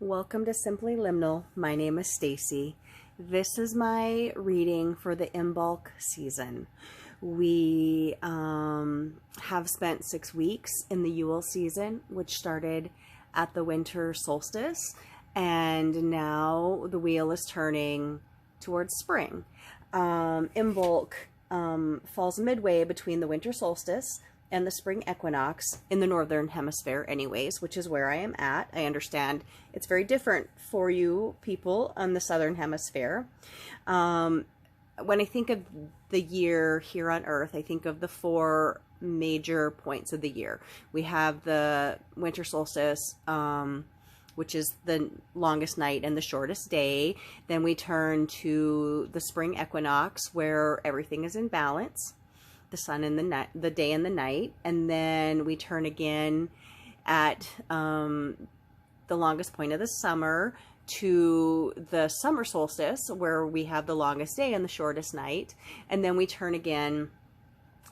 Welcome to Simply Liminal. My name is Stacy. This is my reading for the Imbolc season. We have spent 6 weeks in the Yule season, which started at the winter solstice, and now the wheel is turning towards spring. Imbolc falls midway between the winter solstice and the spring equinox in the northern hemisphere anyways, which is where I am at. I understand it's very different for you people on the southern hemisphere. When I think of the year here on Earth, I think of the 4 major points of the year. We have the winter solstice, which is the longest night and the shortest day. Then we turn to the spring equinox, where everything is in balance, the sun and the night, the day and the night. And then we turn again at the longest point of the summer to the summer solstice, where we have the longest day and the shortest night. And then we turn again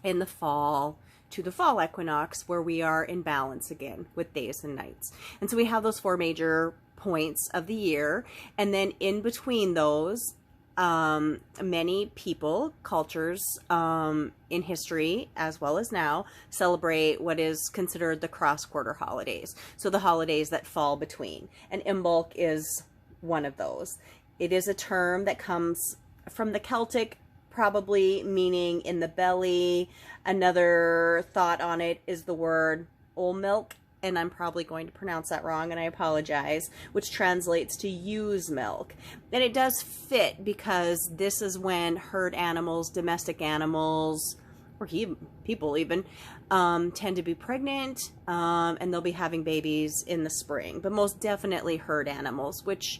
in the fall to the fall equinox, where we are in balance again with days and nights. And so we have those 4 major points of the year. And then in between those, many people, cultures, in history as well as now, celebrate what is considered the cross-quarter holidays. So the holidays that fall between. And Imbolc is one of those. It is a term that comes from the Celtic, probably meaning in the belly. Another thought on it is the word Olmilk, and I'm probably going to pronounce that wrong, and I apologize, which translates to ewe's milk. And it does fit because this is when herd animals, domestic animals, or people even, tend to be pregnant, and they'll be having babies in the spring. But most definitely herd animals, which,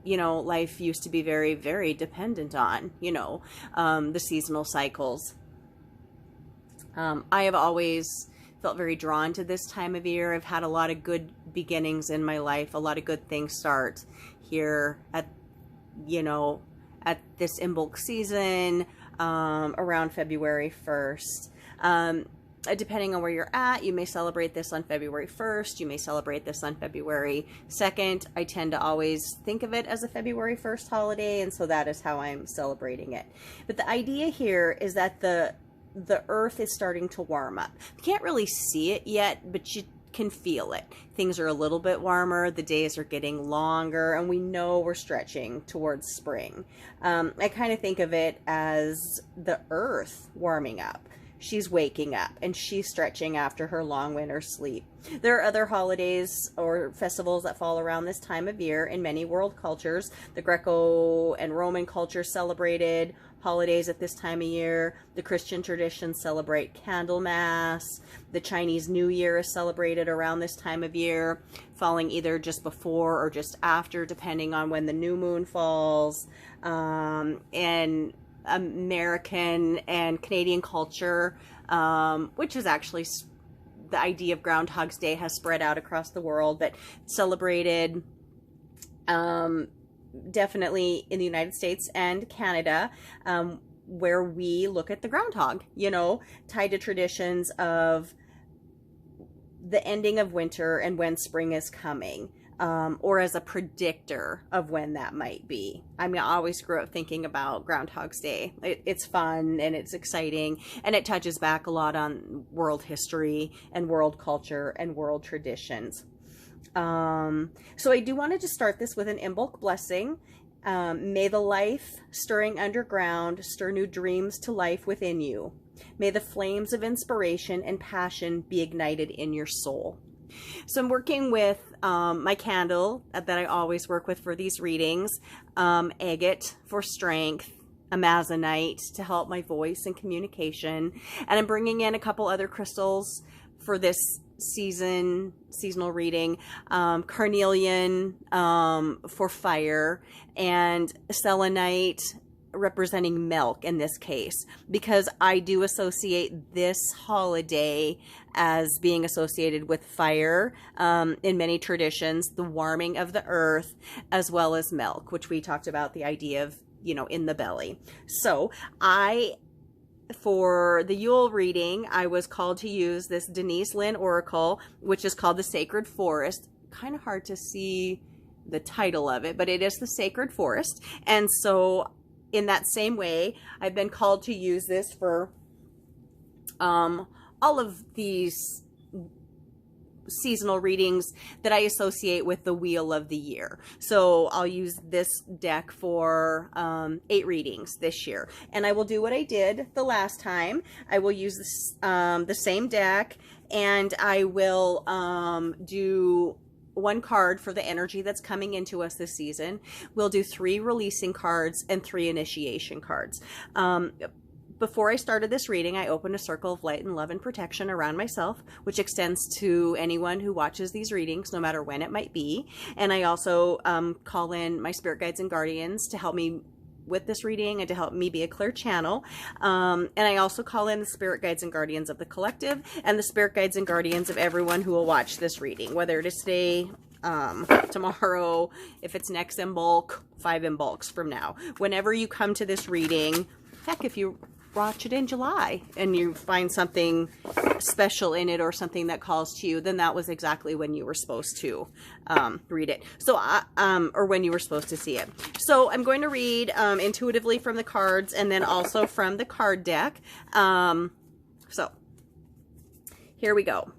you know, life used to be very, very dependent on, you know, the seasonal cycles. I have always felt very drawn to this time of year. I've had a lot of good beginnings in my life. A lot of good things start here at, you know, at this Imbolc season, around February 1st. Depending on where you're at, you may celebrate this on February 1st. You may celebrate this on February 2nd. I tend to always think of it as a February 1st holiday, and so that is how I'm celebrating it. But the idea here is that the earth is starting to warm up. You can't really see it yet, but you can feel it. Things are a little bit warmer, the days are getting longer, and we know we're stretching towards spring. I kind of think of it as the earth warming up. She's waking up and she's stretching after her long winter sleep. There are other holidays or festivals that fall around this time of year in many world cultures. The Greco and Roman culture celebrated holidays at this time of year. The Christian traditions celebrate Candlemas. The Chinese New Year is celebrated around this time of year, falling either just before or just after, depending on when the new moon falls. And American and Canadian culture, which is actually the idea of Groundhog's Day has spread out across the world, but celebrated definitely in the United States and Canada, where we look at the groundhog, you know, tied to traditions of the ending of winter and when spring is coming. Or as a predictor of when that might be. I mean, I always grew up thinking about Groundhog's Day. It's fun and it's exciting, and it touches back a lot on world history and world culture and world traditions. So I do want to just start this with an Imbolc blessing. May the life stirring underground stir new dreams to life within you. May the flames of inspiration and passion be ignited in your soul. So I'm working with my candle that I always work with for these readings, agate for strength, amazonite to help my voice and communication, and I'm bringing in a couple other crystals for this seasonal reading, carnelian for fire, and selenite representing milk in this case, because I do associate this holiday as being associated with fire in many traditions, the warming of the earth, as well as milk, which we talked about the idea of, you know, in the belly. So for the Yule reading, I was called to use this Denise Lynn Oracle, which is called the Sacred Forest. Kind of hard to see the title of it, but it is the Sacred Forest. And so in that same way, I've been called to use this for all of these seasonal readings that I associate with the wheel of the year. So I'll use this deck for 8 readings this year, and I will do what I did the last time. I will use this, the same deck, and I will do 1 card for the energy that's coming into us this season. We'll do 3 releasing cards and 3 initiation cards. Before I started this reading, I opened a circle of light and love and protection around myself, which extends to anyone who watches these readings, no matter when it might be. And I also call in my spirit guides and guardians to help me with this reading and to help me be a clear channel. And I also call in the spirit guides and guardians of the collective and the spirit guides and guardians of everyone who will watch this reading, whether it is today, tomorrow, if it's next Imbolc, 5 Imbolcs from now. Whenever you come to this reading, heck, if you watch it in July and you find something special in it or something that calls to you, then that was exactly when you were supposed to read it. So, or when you were supposed to see it. So I'm going to read intuitively from the cards and then also from the card deck. So here we go.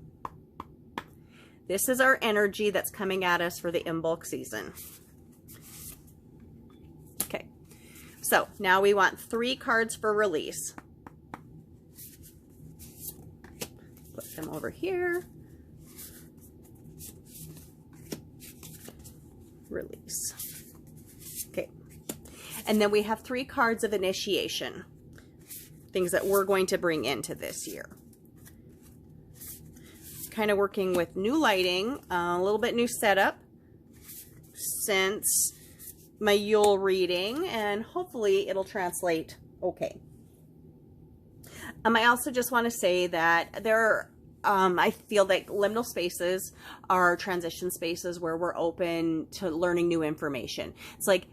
This is our energy that's coming at us for the Imbolc season. Okay. So now we want 3 cards for release. Put them over here. Release. Okay. And then we have 3 cards of initiation. Things that we're going to bring into this year. Kind of working with new lighting, a little bit new setup since my Yule reading, and hopefully it'll translate okay. I also just want to say that I feel like liminal spaces are transition spaces where we're open to learning new information. It's like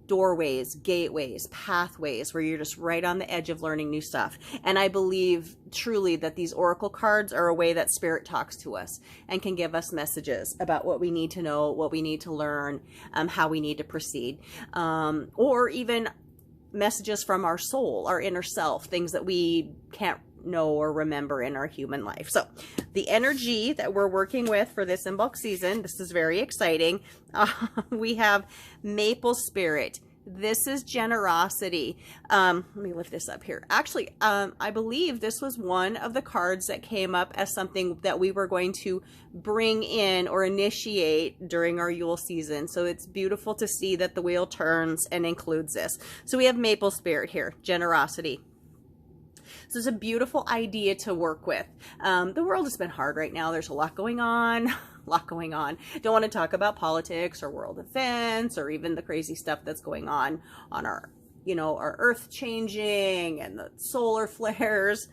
doorways, gateways, pathways where you're just right on the edge of learning new stuff. And I believe truly that these oracle cards are a way that spirit talks to us and can give us messages about what we need to know, what we need to learn, how we need to proceed, or even messages from our soul, our inner self, things that we can't know or remember in our human life. So the energy that we're working with for this Imbolc season, this is very exciting. We have Maple Spirit. This is generosity. Let me lift this up here. Actually, I believe this was one of the cards that came up as something that we were going to bring in or initiate during our Yule season. So it's beautiful to see that the wheel turns and includes this. So we have Maple Spirit here, generosity. So it's a beautiful idea to work with. The world has been hard right now. There's a lot going on. Don't want to talk about politics or world events or even the crazy stuff that's going on our, our earth changing and the solar flares.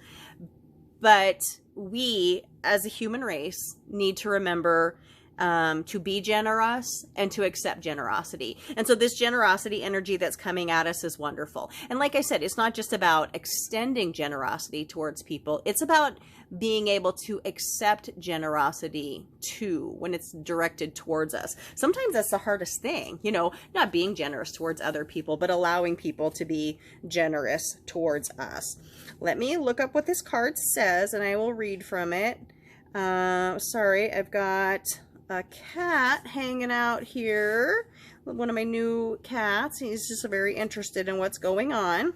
But we, as a human race, need to remember to be generous and to accept generosity. And so this generosity energy that's coming at us is wonderful. And like I said, it's not just about extending generosity towards people. It's about being able to accept generosity too when it's directed towards us. Sometimes that's the hardest thing, not being generous towards other people, but allowing people to be generous towards us. Let me look up what this card says and I will read from it. Sorry, I've got a cat hanging out here, one of my new cats. He's just very interested in what's going on,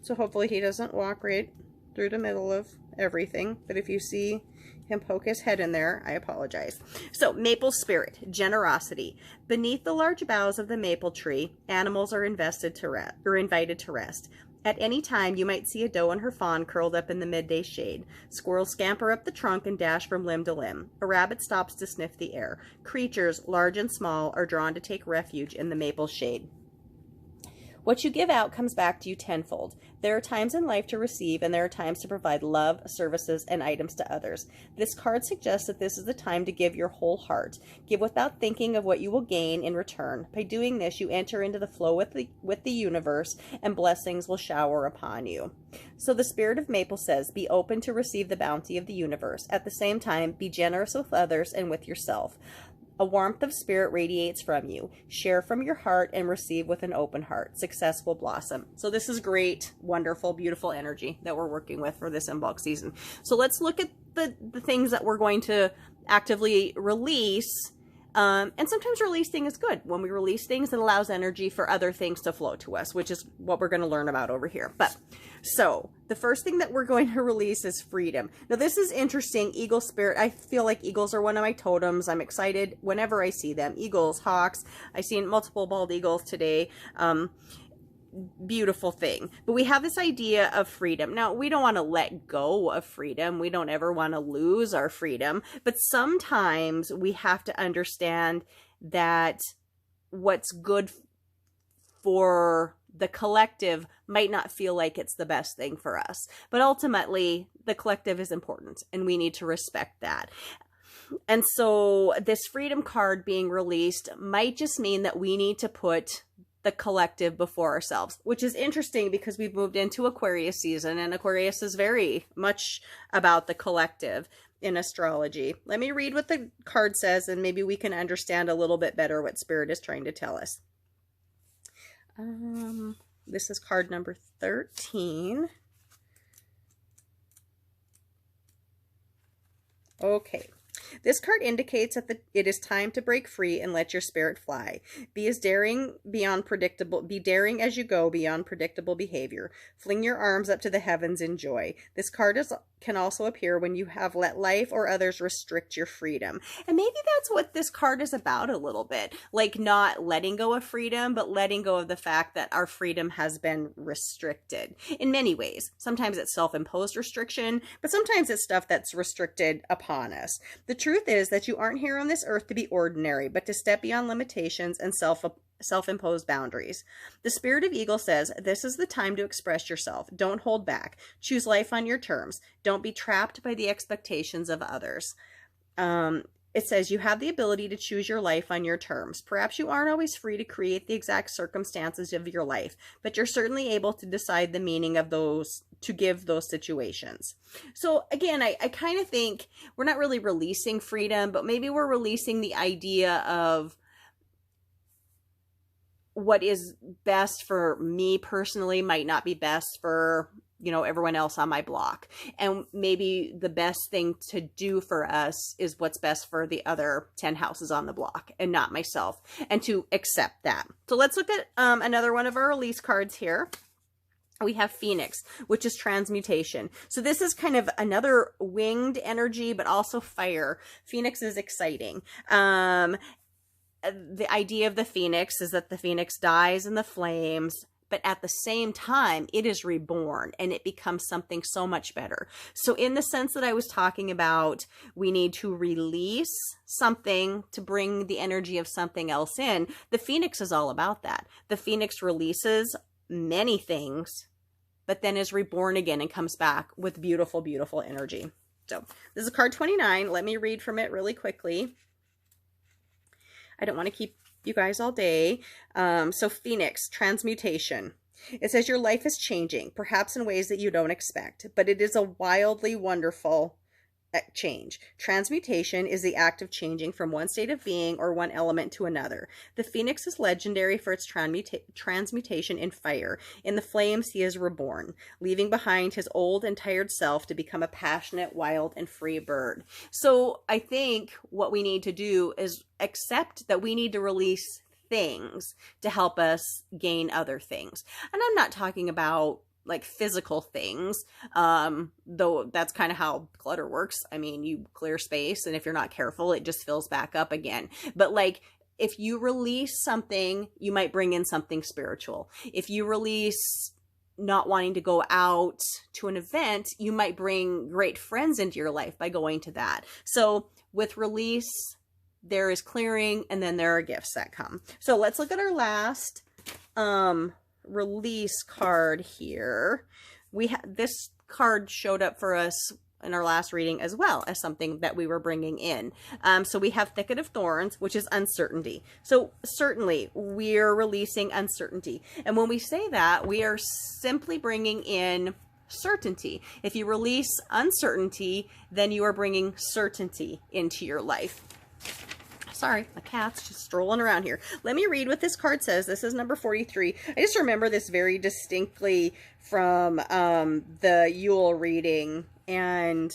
so hopefully he doesn't walk right through the middle of everything, but if you see him poke his head in there, I apologize. So Maple Spirit, generosity. Beneath the large boughs of the maple tree, animals are invited to rest. At any time, you might see a doe and her fawn curled up in the midday shade. Squirrels scamper up the trunk and dash from limb to limb. A rabbit stops to sniff the air. Creatures, large and small, are drawn to take refuge in the maple shade. What you give out comes back to you tenfold. There are times in life to receive, and there are times to provide love, services, and items to others. This card suggests that this is the time to give your whole heart. Give without thinking of what you will gain in return. By doing this, you enter into the flow with the universe, and blessings will shower upon you. So the spirit of Maple says, be open to receive the bounty of the universe. At the same time, be generous with others and with yourself. A warmth of spirit radiates from you. Share from your heart and receive with an open heart. Success will blossom. So this is great, wonderful, beautiful energy that we're working with for this Imbolc season. So let's look at the things that we're going to actively release. And sometimes releasing is good. When we release things, it allows energy for other things to flow to us, which is what we're going to learn about over here. But so the first thing that we're going to release is freedom. Now this is interesting. Eagle spirit. I feel like eagles are one of my totems. I'm excited whenever I see them. Eagles, hawks. I've seen multiple bald eagles today. Beautiful thing. But we have this idea of freedom. Now, we don't want to let go of freedom. We don't ever want to lose our freedom. But sometimes we have to understand that what's good for the collective might not feel like it's the best thing for us. But ultimately, the collective is important, and we need to respect that. And so this freedom card being released might just mean that we need to put the collective before ourselves, which is interesting because we've moved into Aquarius season, and Aquarius is very much about the collective in astrology. Let me read what the card says, and maybe we can understand a little bit better what Spirit is trying to tell us. This is card number 13. Okay. This card indicates that it is time to break free and let your spirit fly. Be daring as you go beyond predictable behavior. Fling your arms up to the heavens in joy. This card can also appear when you have let life or others restrict your freedom. And maybe that's what this card is about a little bit. Like not letting go of freedom, but letting go of the fact that our freedom has been restricted in many ways. Sometimes it's self-imposed restriction, but sometimes it's stuff that's restricted upon us. The truth is that you aren't here on this earth to be ordinary, but to step beyond limitations and self-imposed boundaries. The Spirit of Eagle says, this is the time to express yourself. Don't hold back. Choose life on your terms. Don't be trapped by the expectations of others. It says you have the ability to choose your life on your terms. Perhaps you aren't always free to create the exact circumstances of your life, but you're certainly able to decide the meaning of those, to give those situations. So again, I kind of think we're not really releasing freedom, but maybe we're releasing the idea of what is best for me personally might not be best for, you know, everyone else on my block. And maybe the best thing to do for us is what's best for the other 10 houses on the block and not myself, and to accept that. So let's look at another one of our release cards here. We have Phoenix, which is transmutation. So this is kind of another winged energy, but also fire. Phoenix is exciting. The idea of the Phoenix is that the Phoenix dies in the flames, but at the same time, it is reborn and it becomes something so much better. So in the sense that I was talking about, we need to release something to bring the energy of something else in. The Phoenix is all about that. The Phoenix releases many things, but then is reborn again and comes back with beautiful, beautiful energy. So this is card 29. Let me read from it really quickly. I don't want to keep you guys all day. So Phoenix, transmutation. It says your life is changing, perhaps in ways that you don't expect, but it is a wildly wonderful change. Transmutation is the act of changing from one state of being or one element to another. The Phoenix is legendary for its transmutation in fire. In the flames, he is reborn, leaving behind his old and tired self to become a passionate, wild, and free bird. So I think what we need to do is accept that we need to release things to help us gain other things. And I'm not talking about like physical things, though that's kind of how clutter works. I mean, you clear space, and if you're not careful, it just fills back up again. But like, if you release something, you might bring in something spiritual. If you release not wanting to go out to an event, you might bring great friends into your life by going to that. So with release, there is clearing, and then there are gifts that come. So let's look at our last release card here. This card showed up for us in our last reading as well as something that we were bringing in. So we have Thicket of Thorns, which is uncertainty. So certainly we're releasing uncertainty. And when we say that, we are simply bringing in certainty. If you release uncertainty, then you are bringing certainty into your life. Sorry, my cat's just strolling around here. Let me read what this card says. This is number 43. I just remember this very distinctly from the Yule reading. And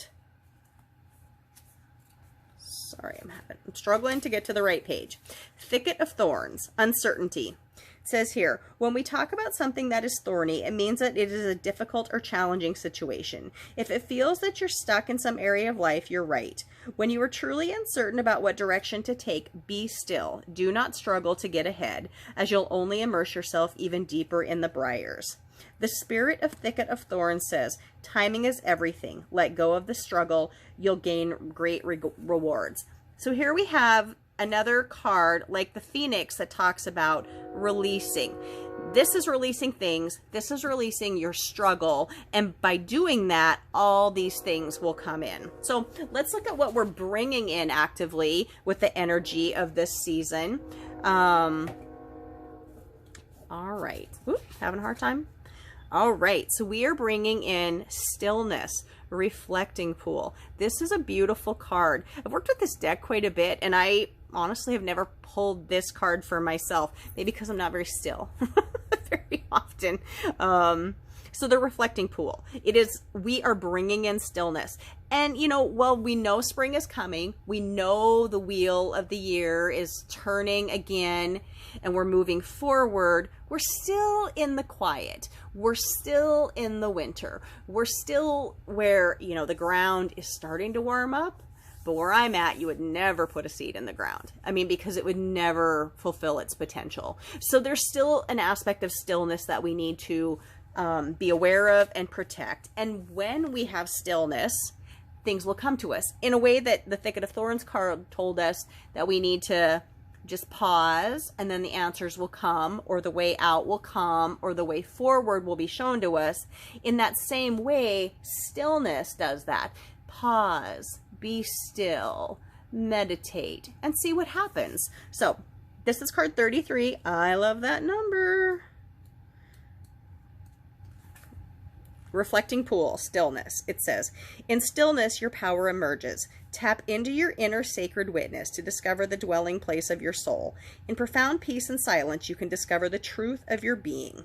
sorry, I'm struggling to get to the right page. Thicket of thorns, uncertainty. It says here, when we talk about something that is thorny, it means that it is a difficult or challenging situation. If it feels that you're stuck in some area of life, you're right. When you are truly uncertain about what direction to take, be still. Do not struggle to get ahead, as you'll only immerse yourself even deeper in the briars. The spirit of Thicket of Thorns says, timing is everything. Let go of the struggle. You'll gain great rewards. So here we have another card like the Phoenix that talks about releasing. This is releasing things. This is releasing your struggle. And by doing that, all these things will come in. So let's look at what we're bringing in actively with the energy of this season. All right. Ooh, having a hard time. All right. So we are bringing in stillness, reflecting pool. This is a beautiful card. I've worked with this deck quite a bit, and I honestly have never pulled this card for myself, maybe because I'm not very still very often. So the reflecting pool, we are bringing in stillness. And, you know, well, we know spring is coming. We know the wheel of the year is turning again, and we're moving forward. We're still in the quiet. We're still in the winter. We're still where, you know, the ground is starting to warm up. But where I'm at, you would never put a seed in the ground. I mean, because it would never fulfill its potential. So there's still an aspect of stillness that we need to be aware of and protect. And when we have stillness, things will come to us in a way that the Thicket of Thorns card told us that we need to just pause, and then the answers will come, or the way out will come, or the way forward will be shown to us. In that same way, stillness does that. Pause, be still, meditate, and see what happens. So this is card 33. I love that number. Reflecting pool, stillness. It says, in stillness, your power emerges. Tap into your inner sacred witness to discover the dwelling place of your soul. In profound peace and silence, you can discover the truth of your being.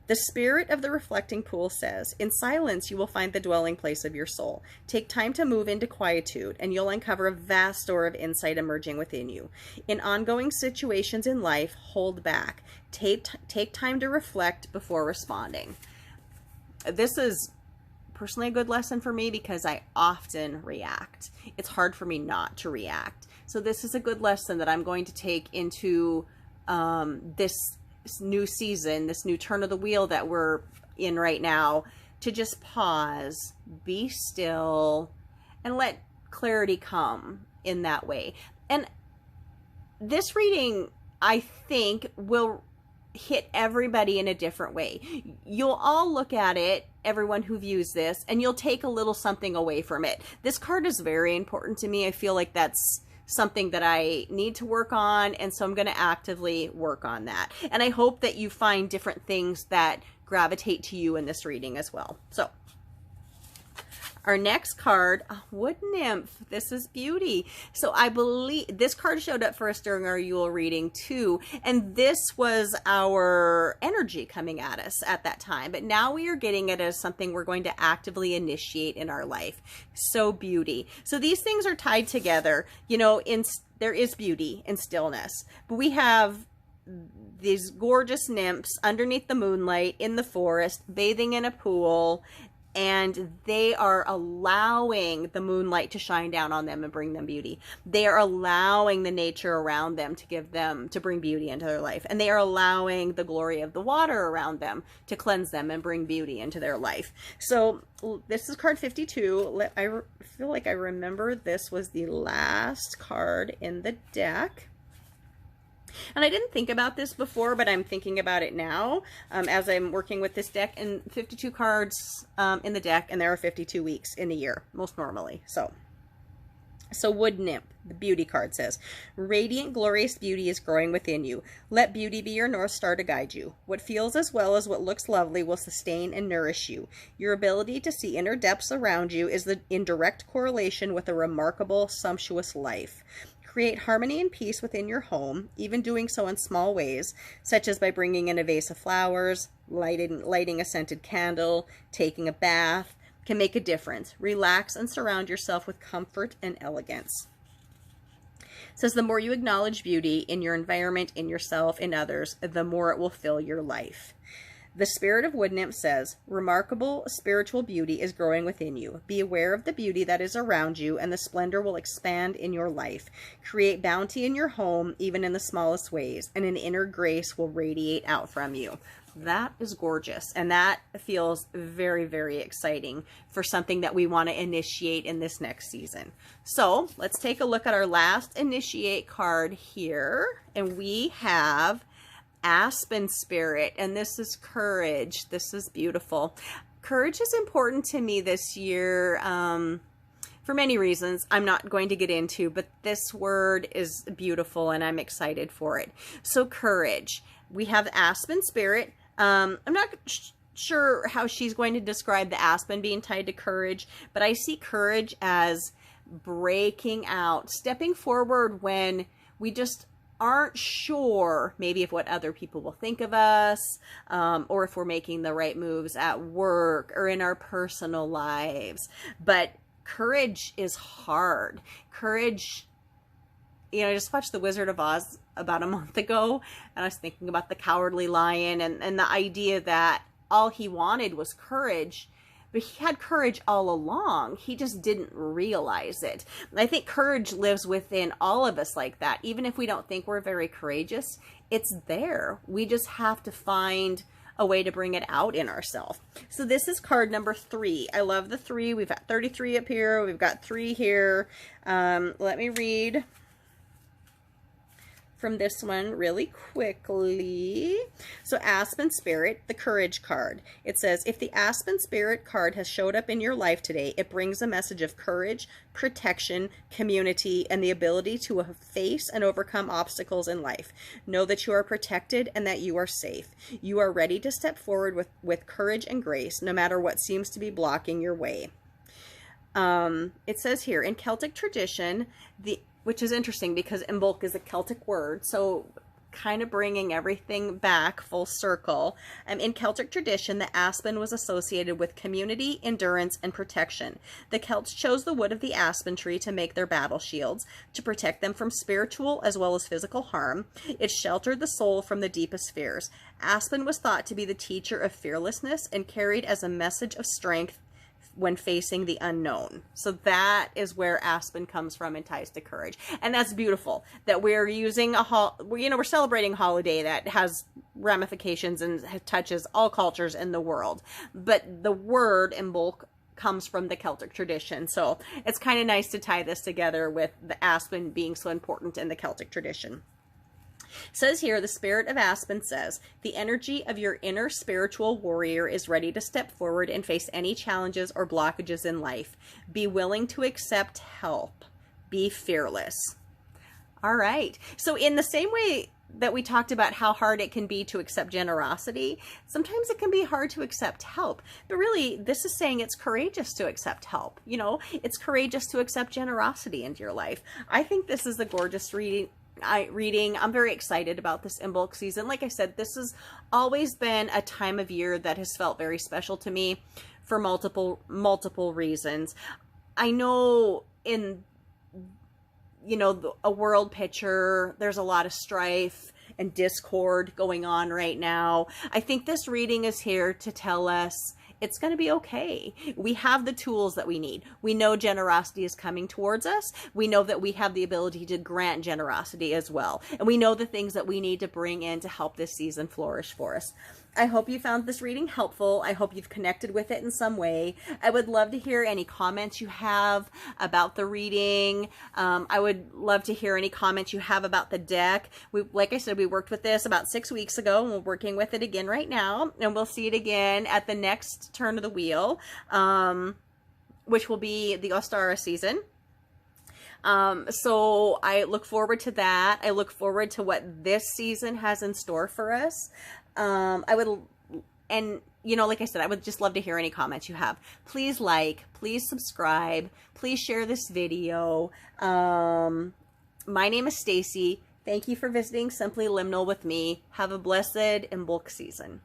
The spirit of the reflecting pool says, in silence, you will find the dwelling place of your soul. Take time to move into quietude, and you'll uncover a vast store of insight emerging within you. In ongoing situations in life, hold back. Take time to reflect before responding. This is personally a good lesson for me because I often react. It's hard for me not to react. So this is a good lesson that I'm going to take into this new season, this new turn of the wheel that we're in right now, to just pause, be still, and let clarity come in that way. And this reading, I think, will hit everybody in a different way. You'll all look at it, everyone who views this, and you'll take a little something away from it. This card is very important to me. I feel like that's something that I need to work on, and so I'm going to actively work on that. And I hope that you find different things that gravitate to you in this reading as well. So our next card, Wood Nymph. This is beauty. So I believe this card showed up for us during our Yule reading too. And this was our energy coming at us at that time. But now we are getting it as something we're going to actively initiate in our life. So beauty. So these things are tied together. You know, there is beauty in stillness. But we have these gorgeous nymphs underneath the moonlight in the forest, bathing in a pool, and they are allowing the moonlight to shine down on them and bring them beauty. They are allowing the nature around them to bring beauty into their life. And they are allowing the glory of the water around them to cleanse them and bring beauty into their life. So this is card 52. I feel like I remember this was the last card in the deck. And I didn't think about this before, but I'm thinking about it now as I'm working with this deck. And 52 cards in the deck, and there are 52 weeks in a year, most normally. So Wood Nymph, the beauty card says, radiant, glorious beauty is growing within you. Let beauty be your North Star to guide you. What feels as well as what looks lovely will sustain and nourish you. Your ability to see inner depths around you is in direct correlation with a remarkable, sumptuous life. Create harmony and peace within your home, even doing so in small ways, such as by bringing in a vase of flowers, lighting a scented candle, taking a bath, can make a difference. Relax and surround yourself with comfort and elegance. It says the more you acknowledge beauty in your environment, in yourself, in others, the more it will fill your life. The spirit of wood nymph says, remarkable spiritual beauty is growing within you. Be aware of the beauty that is around you, and the splendor will expand in your life. Create bounty in your home, even in the smallest ways, and an inner grace will radiate out from you. That is gorgeous, and that feels very, very exciting for something that we want to initiate in this next season. So let's take a look at our last initiate card here, and we have Aspen Spirit, and this is courage. This is beautiful. Courage is important to me this year for many reasons I'm not going to get into, but this word is beautiful and I'm excited for it. So courage. We have Aspen Spirit. I'm not sure how she's going to describe the aspen being tied to courage, but I see courage as breaking out, stepping forward when we just aren't sure maybe of what other people will think of us, or if we're making the right moves at work or in our personal lives. But courage is hard. Courage, you know, I just watched The Wizard of Oz about a month ago, and I was thinking about the Cowardly Lion and the idea that all he wanted was courage, but he had courage all along. He just didn't realize it. And I think courage lives within all of us like that. Even if we don't think we're very courageous, it's there. We just have to find a way to bring it out in ourselves. So this is card number 3. I love the 3. We've got 33 up here. We've got 3 here. Let me read from this one really quickly. So Aspen Spirit, the courage card. It says, if the Aspen Spirit card has showed up in your life today, it brings a message of courage, protection, community, and the ability to face and overcome obstacles in life. Know that you are protected and that you are safe. You are ready to step forward with courage and grace, no matter what seems to be blocking your way. It says here, in Celtic tradition, which is interesting because Imbolc is a Celtic word, so kind of bringing everything back full circle. In Celtic tradition, the aspen was associated with community, endurance, and protection. The Celts chose the wood of the aspen tree to make their battle shields, to protect them from spiritual as well as physical harm. It sheltered the soul from the deepest fears. Aspen was thought to be the teacher of fearlessness and carried as a message of strength when facing the unknown. So that is where aspen comes from and ties to courage. And that's beautiful that we're using we're celebrating a holiday that has ramifications and touches all cultures in the world. But the word Imbolc comes from the Celtic tradition. So it's kind of nice to tie this together with the aspen being so important in the Celtic tradition. It says here, the spirit of aspen says, the energy of your inner spiritual warrior is ready to step forward and face any challenges or blockages in life. Be willing to accept help. Be fearless. All right. So in the same way that we talked about how hard it can be to accept generosity, sometimes it can be hard to accept help. But really, this is saying it's courageous to accept help. You know, it's courageous to accept generosity into your life. I think this is a gorgeous reading. I'm very excited about this Imbolc season. Like I said, this has always been a time of year that has felt very special to me for multiple reasons. I know in, a world picture, there's a lot of strife and discord going on right now. I think this reading is here to tell us it's going to be okay. We have the tools that we need. We know generosity is coming towards us. We know that we have the ability to grant generosity as well. And we know the things that we need to bring in to help this season flourish for us. I hope you found this reading helpful. I hope you've connected with it in some way. I would love to hear any comments you have about the reading. I would love to hear any comments you have about the deck. Like I said, we worked with this about 6 weeks ago, and we're working with it again right now. And we'll see it again at the next turn of the wheel, which will be the Ostara season. So I look forward to that. I look forward to what this season has in store for us. Like I said, I would just love to hear any comments you have. Please like, please subscribe, please share this video. my name is Stacy. Thank you for visiting Simply Liminal with me. Have a blessed Imbolc season.